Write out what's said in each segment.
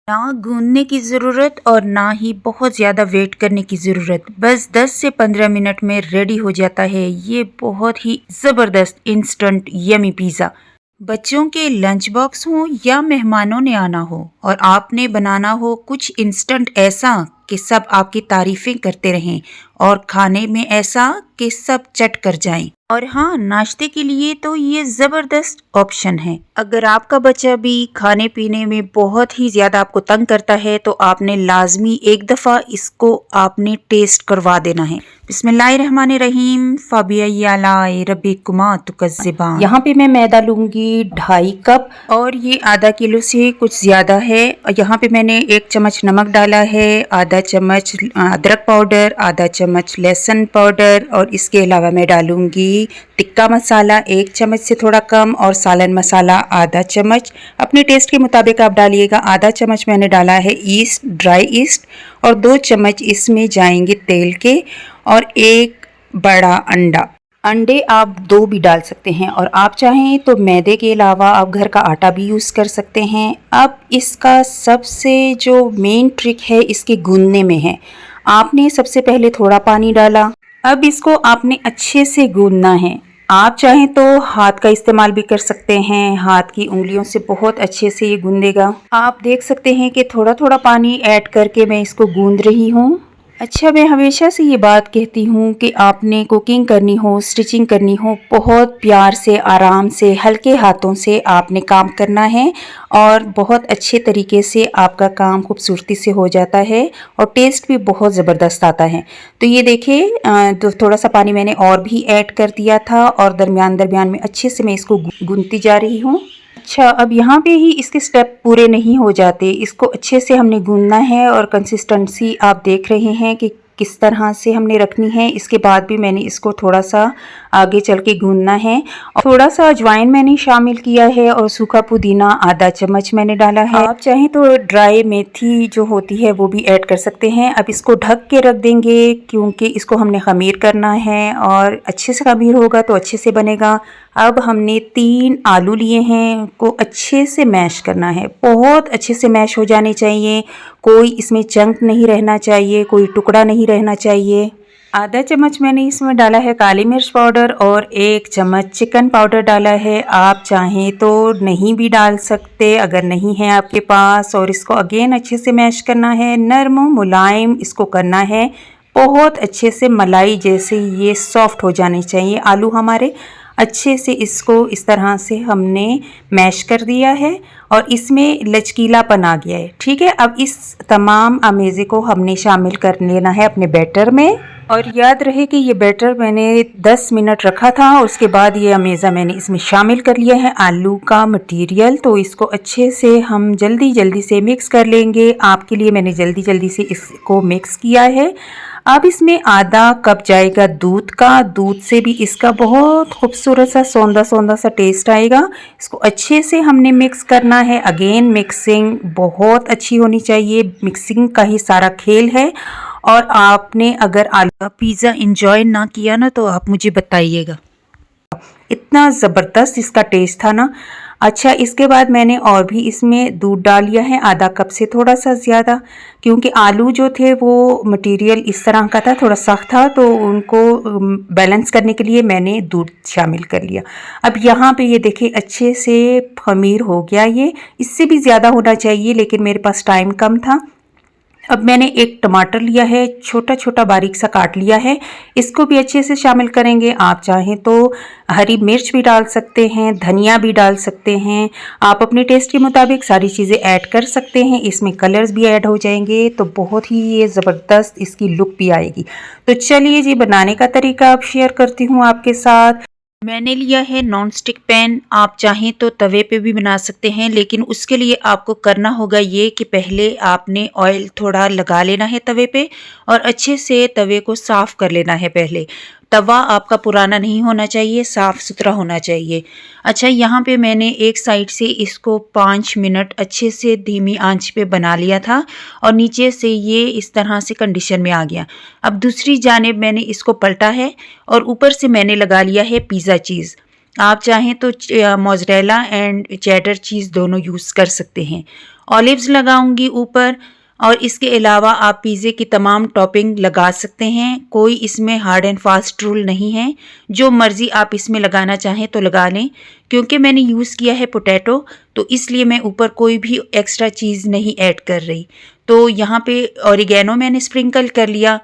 ना गूंदने की ज़रूरत और ना ही बहुत ज़्यादा वेट करने की ज़रूरत। बस 10 से 15 मिनट में रेडी हो जाता है ये बहुत ही ज़बरदस्त इंस्टेंट यमी पिज़्ज़ा। बच्चों के लंच बॉक्स हो या मेहमानों ने आना हो और आपने बनाना हो कुछ इंस्टेंट ऐसा कि सब आपकी तारीफ़ें करते रहें और खाने में ऐसा कि सब चट कर जाएं। और हाँ, नाश्ते के लिए तो ये ज़बरदस्त ऑप्शन है। अगर आपका बच्चा भी खाने पीने में बहुत ही ज़्यादा आपको तंग करता है तो आपने लाजमी एक दफ़ा इसको आपने टेस्ट करवा देना है। बिस्मिल्लाहिर्रहमानिर्रहीम फ़ाबिय्यालाई रब्बिकुमा तुकज़्ज़िबान। यहाँ पे मैं मैदा लूँगी 2.5 कप और ये आधा किलो से कुछ ज़्यादा है। यहाँ पे मैंने 1 चम्मच नमक डाला है, आधा चम्मच अदरक पाउडर, आधा चम्मच लहसुन पाउडर और इसके अलावा मैं डालूँगी टिक्का मसाला 1 चम्मच से थोड़ा कम और सालन मसाला आधा चम्मच। अपने टेस्ट के मुताबिक आप डालिएगा। आधा चम्मच मैंने डाला है ईस्ट, ड्राई ईस्ट और 2 चम्मच इसमें जाएंगे तेल के और 1 बड़ा अंडा। अंडे आप 2 भी डाल सकते हैं और आप चाहें तो मैदे के अलावा आप घर का आटा भी यूज़ कर सकते हैं। अब इसका सबसे जो मेन ट्रिक है इसके गूंदने में है। आपने सबसे पहले थोड़ा पानी डाला, अब इसको आपने अच्छे से गूंदना है। आप चाहें तो हाथ का इस्तेमाल भी कर सकते हैं, हाथ की उंगलियों से बहुत अच्छे से ये गूंदेगा। आप देख सकते हैं कि थोड़ा थोड़ा पानी ऐड करके मैं इसको गूंद रही हूँ। अच्छा, मैं हमेशा से ये बात कहती हूँ कि आपने कुकिंग करनी हो, स्टिचिंग करनी हो, बहुत प्यार से, आराम से, हल्के हाथों से आपने काम करना है और बहुत अच्छे तरीके से आपका काम खूबसूरती से हो जाता है और टेस्ट भी बहुत ज़बरदस्त आता है। तो ये देखिए, तो थोड़ा सा पानी मैंने और भी ऐड कर दिया था और दरमियान दरमियान में अच्छे से मैं इसको गूंथती जा रही हूँ। अच्छा, अब यहाँ पे ही इसके स्टेप पूरे नहीं हो जाते, इसको अच्छे से हमने गूंदना है और कंसिस्टेंसी आप देख रहे हैं कि किस तरह से हमने रखनी है। इसके बाद भी मैंने इसको थोड़ा सा आगे चल के गूंदना है और थोड़ा सा अजवाइन मैंने शामिल किया है और सूखा पुदीना आधा चम्मच मैंने डाला है। आप चाहें तो ड्राई मेथी जो होती है वो भी ऐड कर सकते हैं। अब इसको ढक के रख देंगे क्योंकि इसको हमने खमीर करना है और अच्छे से खमीर होगा तो अच्छे से बनेगा। अब हमने 3 आलू लिए हैं, को अच्छे से मैश करना है, बहुत अच्छे से मैश हो जाने चाहिए, कोई इसमें चंक नहीं रहना चाहिए, कोई टुकड़ा नहीं रहना चाहिए। आधा चम्मच मैंने इसमें डाला है काली मिर्च पाउडर और 1 चम्मच चिकन पाउडर डाला है। आप चाहें तो नहीं भी डाल सकते अगर नहीं है आपके पास। और इसको अगेन अच्छे से मैश करना है, नरम मुलायम इसको करना है, बहुत अच्छे से मलाई जैसे ये सॉफ्ट हो जाने चाहिए आलू हमारे। अच्छे से इसको इस तरह से हमने मैश कर दिया है और इसमें लचकीलापन आ गया है। ठीक है, अब इस तमाम अमेज़े को हमने शामिल कर लेना है अपने बैटर में। और याद रहे कि ये बैटर मैंने 10 मिनट रखा था, उसके बाद ये अमेज़ा मैंने इसमें शामिल कर लिया है आलू का मटीरियल। तो इसको अच्छे से हम जल्दी जल्दी से मिक्स कर लेंगे। आपके लिए मैंने जल्दी जल्दी से इसको मिक्स किया है। अब इसमें आधा कप जाएगा दूध का, दूध से भी इसका बहुत खूबसूरत सा सौंधा सौंधा सा टेस्ट आएगा। इसको अच्छे से हमने मिक्स करना है। अगेन मिक्सिंग बहुत अच्छी होनी चाहिए, मिक्सिंग का ही सारा खेल है। और आपने अगर आलू का पिज़्ज़ा इंजॉय ना किया ना तो आप मुझे बताइएगा, इतना ज़बरदस्त इसका टेस्ट था ना। अच्छा, इसके बाद मैंने और भी इसमें दूध डाल लिया है, आधा कप से थोड़ा सा ज़्यादा, क्योंकि आलू जो थे वो मटेरियल इस तरह का था, थोड़ा सख्त था, तो उनको बैलेंस करने के लिए मैंने दूध शामिल कर लिया। अब यहाँ पे ये देखिए अच्छे से खमीर हो गया, ये इससे भी ज़्यादा होना चाहिए लेकिन मेरे पास टाइम कम था। अब मैंने 1 टमाटर लिया है, छोटा छोटा बारीक सा काट लिया है, इसको भी अच्छे से शामिल करेंगे। आप चाहें तो हरी मिर्च भी डाल सकते हैं, धनिया भी डाल सकते हैं, आप अपने टेस्ट के मुताबिक सारी चीज़ें ऐड कर सकते हैं। इसमें कलर्स भी ऐड हो जाएंगे तो बहुत ही ये ज़बरदस्त इसकी लुक भी आएगी। तो चलिए जी, बनाने का तरीका अब शेयर करती हूँ आपके साथ। मैंने लिया है नॉन स्टिक पैन, आप चाहें तो तवे पे भी बना सकते हैं लेकिन उसके लिए आपको करना होगा ये कि पहले आपने ऑयल थोड़ा लगा लेना है तवे पे और अच्छे से तवे को साफ़ कर लेना है पहले। तवा आपका पुराना नहीं होना चाहिए, साफ़ सुथरा होना चाहिए। अच्छा, यहाँ पे मैंने एक साइड से इसको 5 मिनट अच्छे से धीमी आंच पे बना लिया था और नीचे से ये इस तरह से कंडीशन में आ गया। अब दूसरी जानिब मैंने इसको पलटा है और ऊपर से मैंने लगा लिया है पिज़्ज़ा चीज़। आप चाहें तो मोज़रेला एंड चेडर चीज़ दोनों यूज़ कर सकते हैं। ऑलिव्स लगाऊंगी ऊपर और इसके अलावा आप पिज़्ज़े की तमाम टॉपिंग लगा सकते हैं। कोई इसमें हार्ड एंड फास्ट रूल नहीं है, जो मर्ज़ी आप इसमें लगाना चाहें तो लगा लें। क्योंकि मैंने यूज़ किया है पोटैटो, तो इसलिए मैं ऊपर कोई भी एक्स्ट्रा चीज़ नहीं ऐड कर रही। तो यहाँ पे ऑरिगेनो मैंने स्प्रिंकल कर लिया।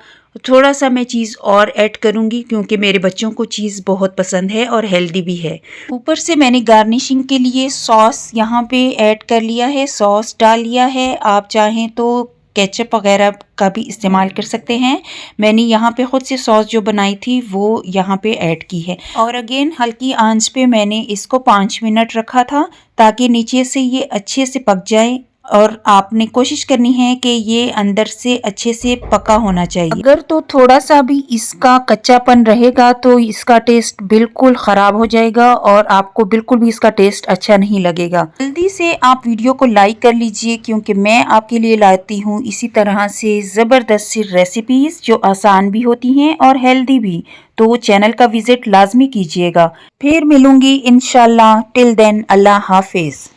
थोड़ा सा मैं चीज़ और ऐड करूँगी क्योंकि मेरे बच्चों को चीज़ बहुत पसंद है और हेल्दी भी है। ऊपर से मैंने गार्निशिंग के लिए सॉस यहाँ पे ऐड कर लिया है, सॉस डाल लिया है। आप चाहें तो केचप वगैरह का भी इस्तेमाल कर सकते हैं। मैंने यहाँ पे खुद से सॉस जो बनाई थी वो यहाँ पे ऐड की है। और अगेन हल्की आंच पे मैंने इसको 5 मिनट रखा था ताकि नीचे से ये अच्छे से पक जाए। और आपने कोशिश करनी है कि ये अंदर से अच्छे से पका होना चाहिए। अगर तो थोड़ा सा भी इसका कच्चापन रहेगा तो इसका टेस्ट बिल्कुल ख़राब हो जाएगा और आपको बिल्कुल भी इसका टेस्ट अच्छा नहीं लगेगा। जल्दी से आप वीडियो को लाइक कर लीजिए क्योंकि मैं आपके लिए लाती हूँ इसी तरह से ज़बरदस्त सी रेसिपीज़ जो आसान भी होती हैं और हेल्दी भी। तो चैनल का विज़िट लाजमी कीजिएगा। फिर मिलूंगी इंशाल्लाह। टिल देन अल्लाह हाफिज़।